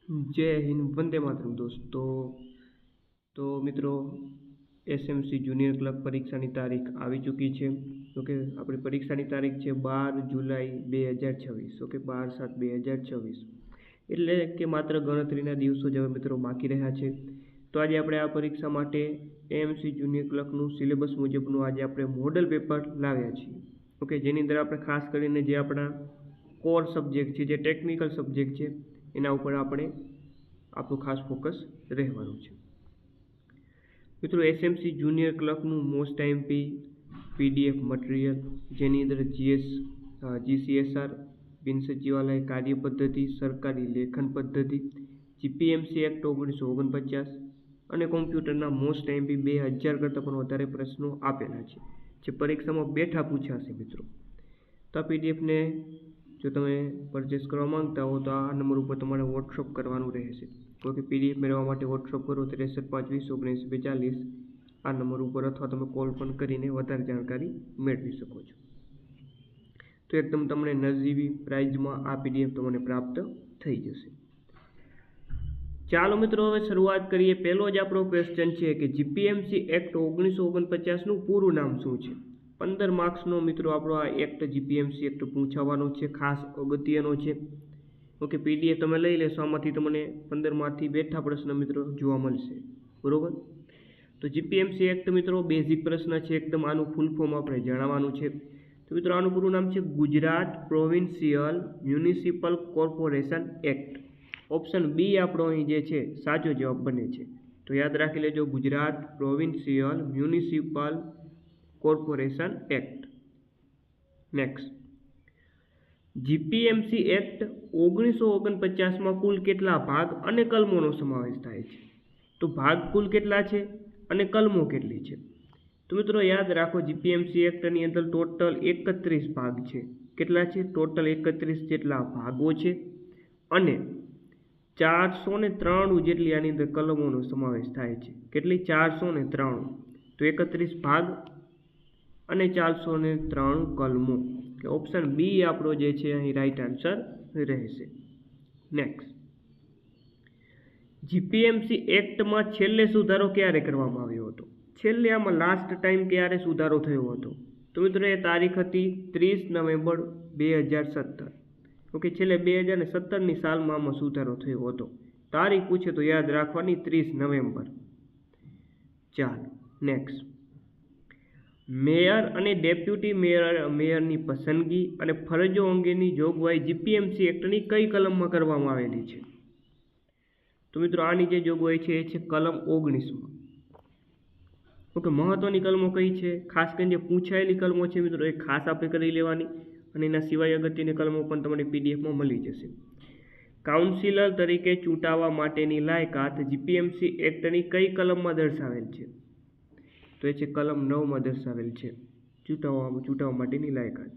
जय हिंद, वंदे मातरम दोस्तों। तो मित्रों, एसएमसी जूनियर क्लर्क परीक्षाની તારીખ આવી ચૂકી છે। ઓકે, આપણી પરીક્ષાની તારીખ છે 12 જુલાઈ 2026। ઓકે, 12/7/2026, એટલે કે માત્ર ગણતરીના દિવસો જ હવે મિત્રો બાકી રહ્યા છે। તો આજે આપણે આ પરીક્ષા માટે એએમસી જુનિયર ક્લર્કનું સિલેબસ મુજબનું આજે આપણે મોડલ પેપર લાવ્યા છીએ। ઓકે, જેની અંદર આપણે ખાસ કરીને જે આપણા કોર સબ્જેક્ટ છે, જે ટેકનિકલ સબ્જેક્ટ છે, એના ઉપર આપણે આપણું ખાસ ફોકસ રહેવાનું છે। મિત્રો, એસએમસી જુનિયર ક્લર્કનું મોસ્ટ આઈએમપી પીડીએફ મટીરિયલ, જેની અંદર જીસીએસઆર, બિન સચિવાલય કાર્ય પદ્ધતિ, સરકારી લેખન પદ્ધતિ, જીપીએમસી એક્ટ 1949 અને કોમ્પ્યુટરના મોસ્ટ આઈએમપી 2000 કરતાં પણ વધારે પ્રશ્નો આપેલા છે, જે પરીક્ષામાં બેઠા પૂછાશે મિત્રો। તો આ પીડીએફને જો તમે પરચેસ કરવા માંગતા હો તો આ નંબર ઉપર તમારે વોટ્સઅપ કરવાનું રહેશે। ઓકે, પીડીએફ મેળવવા માટે વોટ્સઅપ કરો 63 5 20 19 42 આ નંબર ઉપર, અથવા તમે કોલ પણ કરીને વધારે જાણકારી મેળવી શકો છો। તો એકદમ તમને નજીવી પ્રાઇઝમાં આ પીડીએફ તમને પ્રાપ્ત થઈ જશે। ચાલો મિત્રો, હવે શરૂઆત કરીએ। પહેલો જ આપણો ક્વેશ્ચન છે કે જીપીએમસી એક્ટ 1949નું પૂરું નામ શું છે? 15 માર્ક્સનો મિત્રો આપણો આ એક્ટ જીપીએમસી એક્ટ પૂછાવાનો છે, ખાસ અગત્યનો છે। ઓકે, પીડીએફ તમે લઈ લેશો, આમાંથી તમને 15માંથી બેઠા પ્રશ્ન મિત્રો જોવા મળશે, બરોબર? તો જીપીએમસી એક્ટ મિત્રો બેઝિક પ્રશ્ન છે એકદમ, આનું ફૂલ ફોર્મ આપણે જણાવવાનું છે। તો મિત્રો આનું પૂરું નામ છે Gujarat provincial municipal corporation act. Option B આપણો અહીં જે છે સાચો જવાબ બને છે। તો યાદ રાખી લેજો, Gujarat provincial municipal corporation act. Next, GPMC act 1949માં કુલ કેટલા ભાગ અને કલમોનો સમાવેશ થાય છે? તો ભાગ કુલ કેટલા છે અને કલમો કેટલી છે? તો મિત્રો યાદ રાખો, જીપીએમસી એક્ટની અંદર ટોટલ 31 ભાગ છે। કેટલા છે? ટોટલ 31 જેટલા ભાગો છે અને 493 જેટલી આની અંદર કલમોનો સમાવેશ થાય છે। કેટલી? 493। તો 31 ભાગ અને 493 કલમો, એટલે ઓપ્શન બી આપણો જે છે અહીં રાઈટ આન્સર રહેશે। નેક્સ્ટ, જીપીએમસી એક્ટમાં છેલ્લે સુધારો ક્યારે કરવામાં આવ્યો હતો? છેલ્લે આમાં લાસ્ટ ટાઈમ ક્યારે સુધારો થયો હતો? તો મિત્રો એ તારીખ હતી 30 નવેમ્બર 2017। ઓકે, છેલ્લે 2017ની સાલમાં આમાં સુધારો થયો હતો। તારીખ પૂછે તો યાદ રાખવાની 30 નવેમ્બર। ચાલો નેક્સ્ટ, મેયર અને ડેપ્યુટી મેયરની પસંદગી અને ફરજો અંગેની જોગવાઈ જીપીએમસી એક્ટની કઈ કલમમાં કરવામાં આવેલી છે? તો મિત્રો આની જે જોગવાઈ છે એ છે કલમ 19માં। ઓકે, મહત્વની કલમો કઈ છે? ખાસ કરીને જે પૂછાયેલી કલમો છે મિત્રો એ ખાસ આપણે કરી લેવાની, અને એના સિવાય અગત્યની કલમો પણ તમને પીડીએફમાં મળી જશે। કાઉન્સિલર તરીકે ચૂંટાવા માટેની લાયકાત જીપીએમસી એક્ટની કઈ કલમમાં દર્શાવેલ છે? તો એ છે કલમ 9માં દર્શાવેલ છે, ચૂંટાવા માટેની લાયકાત।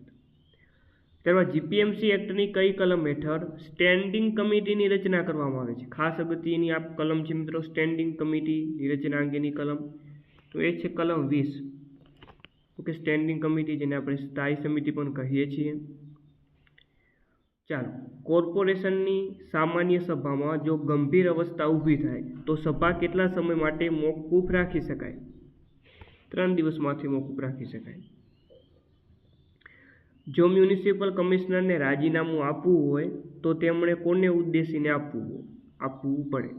ત્યારબાદ જીપીએમસી એક્ટની કઈ કલમ હેઠળ સ્ટેન્ડિંગ કમિટીની રચના કરવામાં આવે છે? ખાસ અગત્યની આ કલમ છે મિત્રો, સ્ટેન્ડિંગ કમિટીની રચના અંગેની કલમ, તો એ છે કલમ 20। ઓકે, સ્ટેન્ડિંગ કમિટી, જેને આપણે સ્થાયી સમિતિ પણ કહીએ છીએ। ચાલો, કોર્પોરેશનની સામાન્ય સભામાં જો ગંભીર અવસ્થા ઊભી થાય તો સભા કેટલા સમય માટે મોકૂફ રાખી શકાય? 3 દિવસમાંથી મોકૂફ રાખી શકાય। જો મ્યુનિસિપલ કમિશનરને રાજીનામું આપવું હોય તો તેમણે કોને ઉદ્દેશીને આપવું પડે?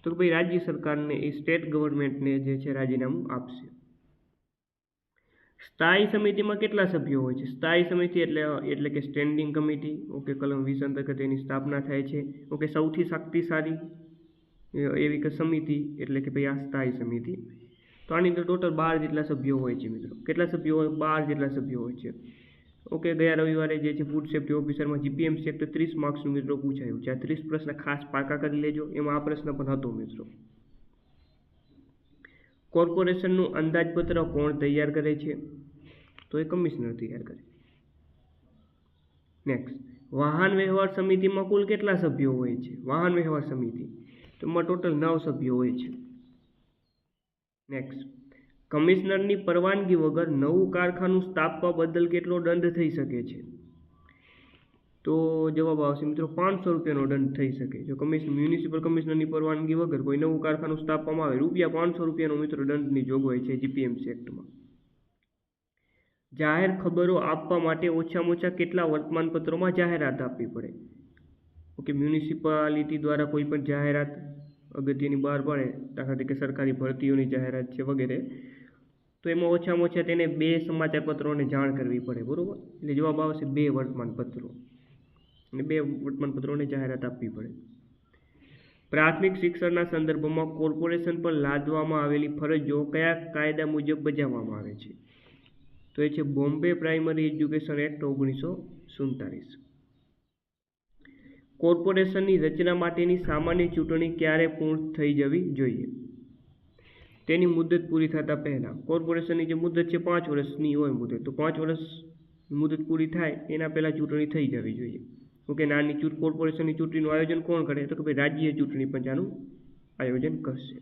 તો ભાઈ રાજ્ય સરકારને, એ સ્ટેટ ગવર્મેન્ટને જે છે રાજીનામું આપશે। સ્થાયી સમિતિમાં કેટલા સભ્યો હોય છે? સ્થાયી સમિતિ એટલે કે સ્ટેન્ડિંગ કમિટી। ઓકે, કલમ 20 અંતર્ગત એની સ્થાપના થાય છે। ઓકે, સૌથી શક્તિશાળી એવી કે સમિતિ એટલે કે ભાઈ આ સ્થાયી સમિતિ। તો આની અંદર ટોટલ 12 જેટલા સભ્યો હોય છે મિત્રો। કેટલા સભ્યો હોય? 12 જેટલા સભ્યો હોય છે। ઓકે, ગયા રવિવારે જે છે ફૂડ સેફ્ટી ઓફિસરમાં જીપીએમસી એક્ટ 30 માર્ક્સનું મિત્રો પૂછાયું છે। આ 30 પ્રશ્ન ખાસ પાકા કરી લેજો, એમાં આ પ્રશ્ન પણ હતો મિત્રો। કોર્પોરેશનનું અંદાજપત્ર કોણ તૈયાર કરે છે? તો એ કમિશનર તૈયાર કરે। નેક્સ્ટ, વાહન વ્યવહાર સમિતિમાં કુલ કેટલા સભ્યો હોય છે? વાહન વ્યવહાર સમિતિ, તો એમાં ટોટલ 9 સભ્યો હોય છે। નેક્સ્ટ, કમિશનરની પરવાનગી વગર નવું કારખાનું સ્થાપવા બદલ કેટલો દંડ થઈ શકે છે? તો તો જવાબ આવશે મિત્રો 500 રૂપિયાનો દંડ થઈ શકે. જો મ્યુનિસિપલ કમિશનરની પરવાનગી વગર કોઈ નવું કારખાનું સ્થાપવામાં આવે, ₹500 રૂપિયાનો મિત્રો દંડની જોગવાઈ છે જીપીએમસી એક્ટમાં. જાહેર ખબરો આપવા માટે ઓછામાં ઓછા કેટલા વર્તમાનપત્રોમાં જાહેરાત આપવી પડે? ઓકે, મ્યુનિસિપાલિટી દ્વારા કોઈ પણ જાહેરાત અગત્યની બહાર પડે, દાખલા તરીકે સરકારી ભરતીઓની જાહેરાત છે વગેરે, તો એમાં ઓછામાં ઓછા તેને 2 સમાચાર પત્રોને જાણ કરવી પડે, બરોબર? એટલે જવાબ આવશે 2 વર્તમાનપત્રો, અને 2 વર્તમાનપત્રોને જાહેરાત આપવી પડે. પ્રાથમિક શિક્ષણના સંદર્ભમાં કોર્પોરેશન પર લાદવામાં આવેલી ફરજો કયા કાયદા મુજબ બજાવવામાં આવે છે? તો એ છે બોમ્બે પ્રાઇમરી એજ્યુકેશન એક્ટ 1947. કોર્પોરેશનની રચના માટેની સામાન્ય ચૂંટણી ક્યારે પૂર્ણ થઈ જવી જોઈએ? તેની મુદત પૂરી થતાં પહેલાં. કોર્પોરેશનની જે મુદત છે 5 વર્ષની હોય મુદત, તો 5 વર્ષ મુદત પૂરી થાય એના પહેલાં ચૂંટણી થઈ જવી જોઈએ. ઓકે, નાની કોર્પોરેશનની ચૂંટણીનું આયોજન કોણ કરે? તો કે ભાઈ રાજ્ય ચૂંટણી પંચ આનું આયોજન કરશે.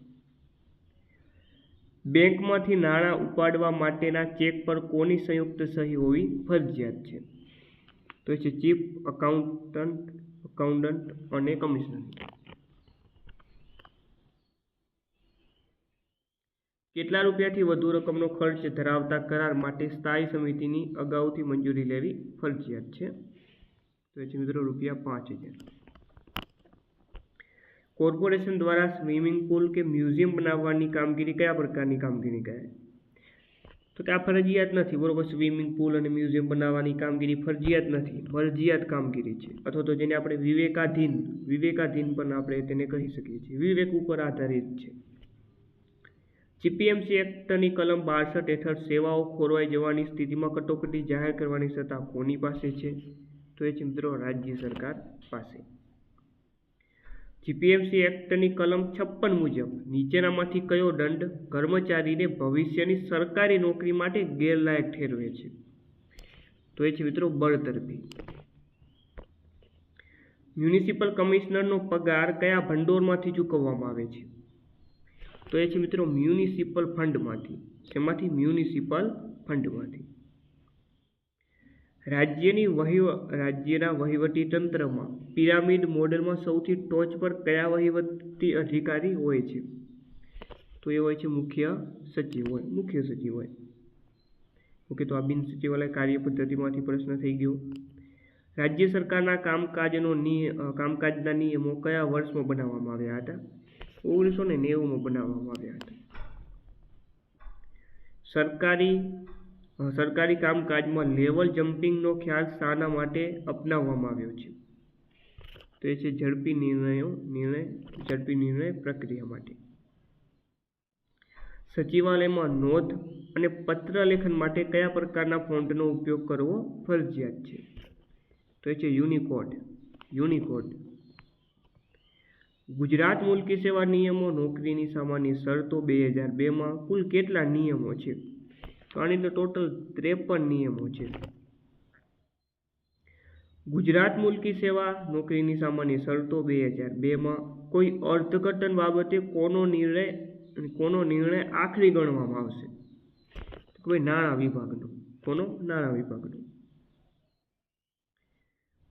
બેંકમાંથી નાણાં ઉપાડવા માટેના ચેક પર કોની સંયુક્ત સહી હોવી ફરજિયાત છે? તો એ છે ચીફ એકાઉન્ટન્ટ અને કમિશનર. કેટલા રૂપિયાથી વધુ રકમનો ખર્ચ ધરાવતા કરાર માટે સ્થાયી સમિતિની અગાઉથી મંજૂરી લેવી ફરજિયાત છે? તો એ છે મિત્રો ₹5000. કોર્પોરેશન દ્વારા સ્વિમિંગ પુલ કે મ્યુઝિયમ બનાવવાની કામગીરી કયા પ્રકારની કામગીરી કહેવાય? તો કે આ ફરજિયાત નથી, બરોબર? સ્વિમિંગ પુલ અને મ્યુઝિયમ બનાવવાની કામગીરી ફરજિયાત નથી, મરજિયાત કામગીરી છે, અથવા તો જેને આપણે વિવેકાધીન પણ આપણે તેને કહી શકીએ છીએ, વિવેક ઉપર આધારિત છે. જીપીએમસી એક્ટની કલમ 62 હેઠળ સેવાઓ ખોરવાઈ જવાની સ્થિતિમાં કટોકટી જાહેર કરવાની સત્તા કોની પાસે છે? તો એ છે મિત્રો રાજ્ય સરકાર પાસે. જીપીએમસી એક્ટની કલમ 56 મુજબ નીચેનામાંથી કયો દંડ કર્મચારીને ભવિષ્યની સરકારી નોકરી માટે ગેરલાયક ઠેરવે છે? તો એ છે મિત્રો બળતરફી. મ્યુનિસિપલ કમિશનરનો પગાર કયા ભંડોળમાંથી ચૂકવવામાં આવે છે? તો એ છે મિત્રો મ્યુનિસિપલ ફંડમાંથી. શેમાંથી? મ્યુનિસિપલ ફંડમાંથી. રાજ્યના વહીવટી તંત્રમાં પિરામિડ મોડેલમાં સૌથી ટોચ પર કયા વહીવટી અધિકારી હોય છે? તો એ હોય છે મુખ્ય સચિવ હોય. ઓકે, તો આ બિન સચિવાલય કાર્ય પદ્ધતિમાંથી પ્રશ્ન થઈ ગયો. રાજ્ય સરકારના કામકાજના નિયમો કયા વર્ષમાં બનાવવામાં આવ્યા હતા? 1990માં બનાવવામાં આવ્યા હતા. સરકારી કામકાજમાં લેવલ જમ્પિંગનો ખ્યાલ શાના માટે અપનાવવામાં આવ્યો છે? તો એ છે ઝડપી નિર્ણય પ્રક્રિયા માટે. સચિવાલયમાં નોંધ અને પત્ર લેખન માટે કયા પ્રકારના ફોન્ટનો ઉપયોગ કરવો ફરજિયાત છે? તો એ છે યુનિકોડ. ગુજરાત મુલ્કી સેવા નિયમો નોકરીની સામાન્ય શરતો 2002માં કુલ કેટલા નિયમો છે? તો આની અંદર ટોટલ 53 નિયમો છે. ગુજરાત મુલ્કી સેવા નોકરીની સામાન્ય શરતો 2002માં કોઈ અર્થઘટન બાબતે કોનો નિર્ણય આખરી ગણવામાં આવશે? તો કોઈ નાણાં વિભાગનો.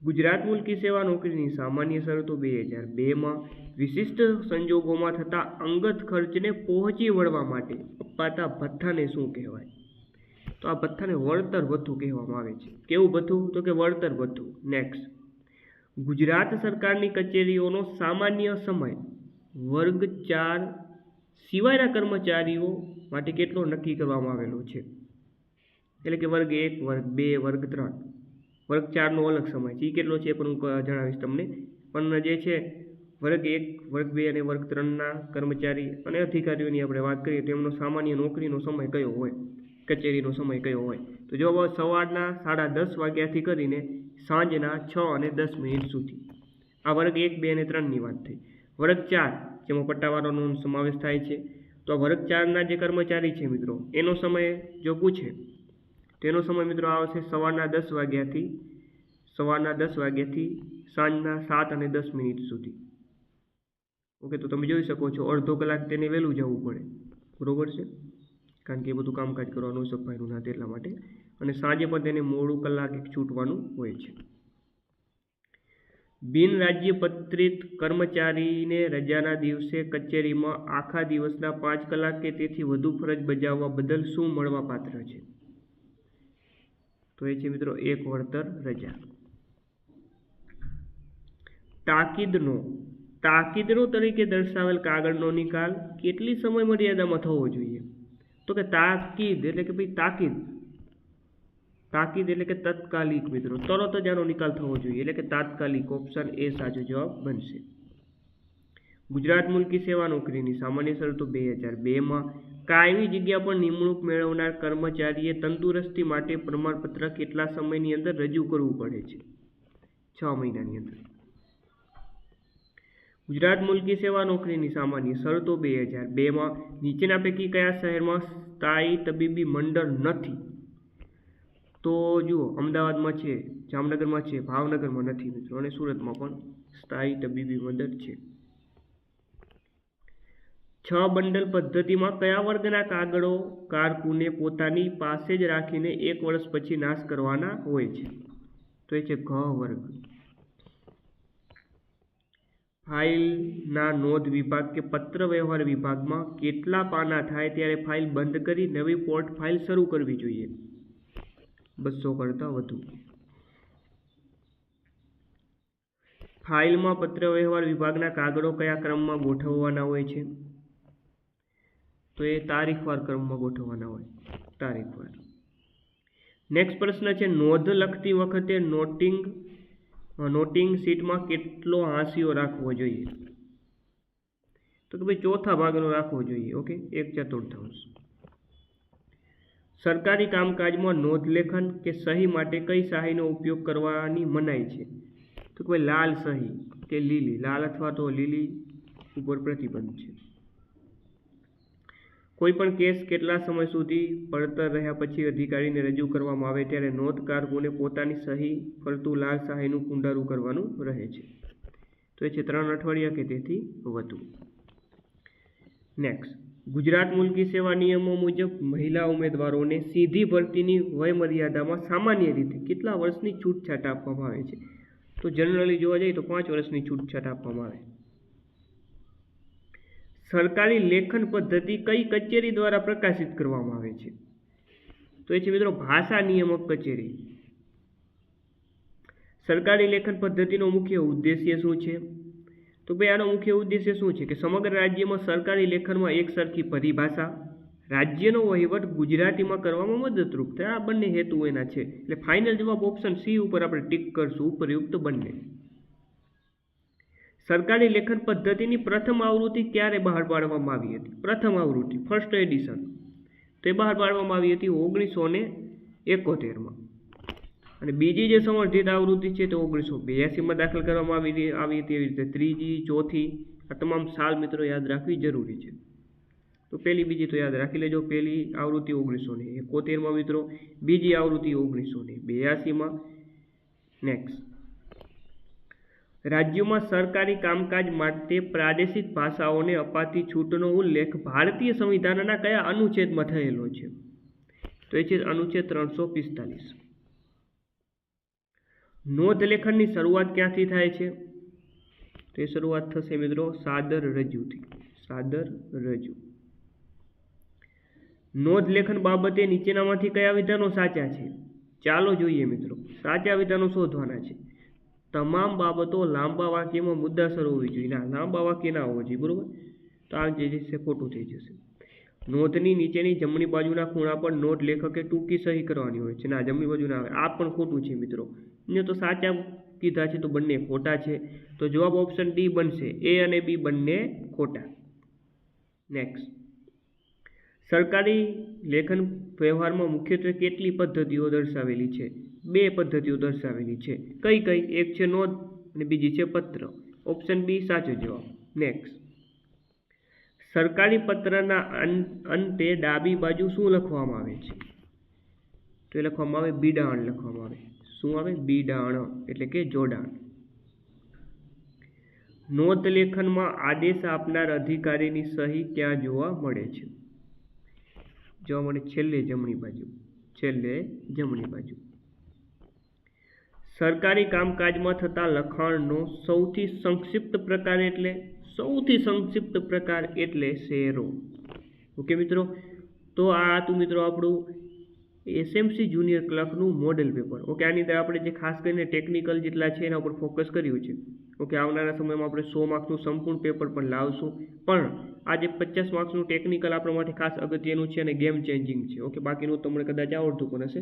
ગુજરાત મુલ્કી સેવા નોકરીની સામાન્ય શરતો 2002માં વિશિષ્ટ સંજોગોમાં થતા અંગત ખર્ચને પહોંચી વળવા માટે અપાતા ભથ્થાને શું કહેવાય? તો આ ભથ્થાને વળતર ભથ્થું કહેવામાં આવે છે. કેવું ભથ્થું? તો કે વળતર ભથ્થું. નેક્સ્ટ, ગુજરાત સરકારની કચેરીઓનો સામાન્ય સમય વર્ગ 4 સિવાયના કર્મચારીઓ માટે કેટલો નક્કી કરવામાં આવેલો છે? એટલે કે વર્ગ 1, વર્ગ 2, વર્ગ 3. વર્ગ 4નો અલગ સમય છે, એ કેટલો છે પણ હું જણાવીશ તમને. પણ જે છે વર્ગ 1, વર્ગ 2 અને વર્ગ 3ના કર્મચારી અને અધિકારીઓની આપણે વાત કરીએ તો એમનો સામાન્ય નોકરીનો સમય કયો હોય, કચેરીનો સમય કયો હોય? તો જવાબ સવારના 10:30 વાગ્યાથી કરીને સાંજના 6:10 સુધી. આ વર્ગ 1, 2 અને 3ની વાત થઈ. વર્ગ 4 જેમાં પટ્ટાવાળાનો સમાવેશ થાય છે, તો વર્ગ 4ના જે કર્મચારી છે મિત્રો, એનો સમય જો પૂછે તો એનો સમય મિત્રો આવશે સવારના 10 વાગ્યાથી સાંજના 7:10 સુધી. ઓકે, તો તમે જોઈ શકો છો અડધો કલાક તેને વહેલું જવું પડે, બરોબર છે, કારણ કે એ બધું કામકાજ કરવાનું સફાઈનું ના એટલા માટે. અને સાંજે પણ તેને મોડું કલાક છૂટવાનું હોય છે. બિન રાજ્યપત્રિત કર્મચારીને રજાના દિવસે કચેરીમાં આખા દિવસના 5 કલાક કે તેથી વધુ ફરજ બજાવવા બદલ શું મળવાપાત્ર છે? તો એ છે મિત્રો એક વળતર રજા. તાકીદનો તરીકે દર્શાવેલ કાગળનો નિકાલ કેટલી સમય મર્યાદામાં થવો જોઈએ? તો કે તાકીદ એટલે કે ભાઈ તાકીદ એટલે કે તત્કાલિક મિત્રો, તરત જ આનો નિકાલ થવો જોઈએ એટલે કે તાત્કાલિક. ઓપ્શન એ સાચો જવાબ બનશે. ગુજરાત મુલકી સેવા નોકરીની સામાન્ય શરતો 2002માં કાયમી જગ્યા પર નિમણૂક મેળવનાર કર્મચારીએ તંદુરસ્તી માટે પ્રમાણપત્ર કેટલા સમયની અંદર રજૂ કરવું પડે છે? 6 મહિનાની અંદર. ગુજરાત મુલકી સેવા નોકરીની સામાન્ય શરતો 2002માં નીચેના પૈકી કયા શહેરમાં સ્થાયી તબીબી મંડળ નથી? તો જુઓ, અમદાવાદમાં છે, જામનગરમાં છે, ભાવનગરમાં નથી મિત્રો, અને સુરતમાં પણ સ્થાયી તબીબી મંડળ છે. 6 બંડલ પદ્ધતિમાં કયા વર્ગના કાગળો કારકુને પોતાની પાસે જ રાખીને 1 વર્ષ પછી નાશ કરવાના હોય છે? તો એ છે ઘ વર્ગ. ફાઇલના નોંધ વિભાગ કે પત્ર વ્યવહાર વિભાગમાં કેટલા પાના થાય ત્યારે ફાઇલ બંધ કરી નવી પોર્ટ ફાઇલ શરૂ કરવી જોઈએ? 200 કરતાં વધુ. ફાઇલમાં પત્ર વ્યવહાર વિભાગના કાગળો કયા ક્રમમાં ગોઠવવાના હોય છે? તો એ તારીખવાર ક્રમમાં ગોઠવવાના હોય, તારીખવાર. નેક્સ્ટ પ્રશ્ન છે, નોંધ લખતી વખતે નોટિંગ શીટમાં કેટલો હાંસિયો રાખવો જોઈએ? તો કે ભાઈ ચોથા ભાગનો રાખવો જોઈએ. ઓકે, 1/4. સરકારી કામકાજમાં નોંધ લેખન કે સહી માટે કઈ શાહીનો ઉપયોગ કરવાની મનાઈ છે? તો કે ભાઈ લાલ સહી કે લીલી, લાલ અથવા તો લીલી ઉપર પ્રતિબંધ છે. કોઈ પણ કેસ કેટલા સમય સુધી પડતર રહ્યા પછી અધિકારીને રજૂ કરવામાં આવે ત્યારે નોંધ કારકુને પોતાની સહી ફરતું લાલ શાહીનું કુંડારું કરવાનું રહે છે? તો એ છે 3 અઠવાડિયા કે તેથી વધુ. નેક્સ્ટ, ગુજરાત મુલકી સેવા નિયમો મુજબ મહિલા ઉમેદવારોને સીધી ભરતીની વયમર્યાદામાં સામાન્ય રીતે કેટલા વર્ષની છૂટછાટ આપવામાં આવે છે? તો જનરલી જોવા જઈએ તો 5 વર્ષની છૂટછાટ આપવામાં આવે. સરકારી લેખન પદ્ધતિ કઈ કચેરી દ્વારા પ્રકાશિત કરવામાં આવે છે? તો એ છે મિત્રો ભાષા નિયામક કચેરી. સરકારી લેખન પદ્ધતિનો મુખ્ય ઉદ્દેશ્ય શું છે? તો ભાઈ આનો મુખ્ય ઉદ્દેશ્ય શું છે કે સમગ્ર રાજ્યમાં સરકારી લેખનમાં એક સરખી પરિભાષા, રાજ્યનો વહીવટ ગુજરાતીમાં કરવામાં મદદરૂપ થાય. આ બંને હેતુ એના છે. એટલે ફાઇનલ જવાબ ઓપ્શન સી ઉપર આપણે ટીક કરશું, ઉપરયુક્ત બંને. સરકારી લેખન પદ્ધતિની પ્રથમ આવૃત્તિ ક્યારે બહાર પાડવામાં આવી હતી? પ્રથમ આવૃત્તિ, ફર્સ્ટ એડિશન, તો એ બહાર પાડવામાં આવી હતી 1971માં. અને બીજી જે સંવર્ધિત આવૃત્તિ છે તે 1982માં દાખલ કરવામાં આવી હતી. એવી રીતે ત્રીજી, ચોથી, આ તમામ સાલ મિત્રો યાદ રાખવી જરૂરી છે. તો પહેલી બીજી તો યાદ રાખી લેજો. પહેલી આવૃત્તિ 1971માં મિત્રો, બીજી આવૃત્તિ 1982માં. નેક્સ્ટ, રાજ્યોમાં સરકારી કામકાજ માટે પ્રાદેશિક ભાષાઓને અપાતી છૂટનો ઉલ્લેખ ભારતીય સંવિધાનના કયા અનુચ્છેદમાં થયેલો છે? તો એ છે અનુચ્છેદ 345. નોંધ લેખનની શરૂઆત ક્યાંથી થાય છે? તો એ શરૂઆત થશે મિત્રો સાદર રજૂથી. સાદર રજૂ. નોંધ લેખન બાબતે નીચેનામાંથી કયા વિધાનો સાચા છે? ચાલો જોઈએ મિત્રો. સાચા વિધાનો શોધવાના છે. તમામ બાબતો લાંબા વાક્યમાં મુદ્દાસર હોવી જોઈએ. ના, લાંબા વાક્ય ના હોવો જોઈએ, બરોબર? તો આ જે છે ખોટું થઈ જશે. નોંધની નીચેની જમણી બાજુના ખૂણા પર નોંધ લેખકે ટૂંકી સહી કરવાની હોય છે. ના, જમણી બાજુ ના આવે. આ પણ ખોટું છે મિત્રો. એને તો સાચા કીધા છે તો બંને ખોટા છે. તો જવાબ ઓપ્શન ડી બનશે. એ અને બી બંને ખોટા. નેક્સ્ટ, સરકારી લેખન વ્યવહારમાં મુખ્યત્વે કેટલી પદ્ધતિઓ દર્શાવેલી છે? 2 પદ્ધતિઓ દર્શાવેલી છે. કઈ કઈ? એક છે નોંધ અને બીજી છે પત્ર. ઓપ્શન બી સાચો જવાબ. નેક્સ્ટ, સરકારી પત્રના અંતે ડાબી બાજુ શું લખવામાં આવે છે? તો એ લખવામાં આવે બિડાણ લખવામાં આવે. શું આવે? બિડાણ એટલે કે જોડાણ. નોંધ લેખનમાં આદેશ આપનાર અધિકારીની સહી ક્યાં જોવા મળે છે? જોવા મળે છેલ્લે જમણી બાજુ. છેલ્લે જમણી બાજુ. સરકારી કામકાજમાં થતા લખાણનો સૌથી સંક્ષિપ્ત પ્રકાર એટલે શેરો. ઓકે મિત્રો, તો આ હતું મિત્રો આપણું એસએમસી જુનિયર ક્લર્કનું મોડેલ પેપર. ઓકે, આની અંદર આપણે જે ખાસ કરીને ટેકનિકલ જેટલા છે એના ઉપર ફોકસ કર્યું છે. ઓકે, આવનારા સમયમાં આપણે 100 માર્ક્સનું સંપૂર્ણ પેપર પણ લાવશું, પણ આ જે 50 માર્ક્સનું ટેકનિકલ આપણા માટે ખાસ અગત્યનું છે અને ગેમ ચેન્જિંગ છે. ઓકે, બાકીનું તમને કદાચ આવડતું પણ હશે,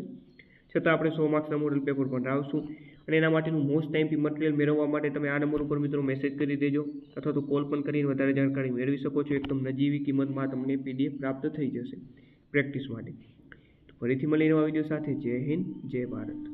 છતાં આપણે 100 માર્ક્સના મોડેલ પેપર પણ લાવશું. અને એના માટેનું મોસ્ટ આઈએમપી મટીરિયલ મેળવવા માટે તમે આ નંબર ઉપર મિત્રો મેસેજ કરી દેજો, અથવા તો કોલ પણ કરીને વધારે જાણકારી મેળવી શકો છો. એકદમ નજીવી કિંમતમાં તમને PDF પ્રાપ્ત થઈ જશે પ્રેક્ટિસ માટે. તો ફરીથી મળીને નવા વિડીયો સાથે. જય હિન્દ, જય ભારત.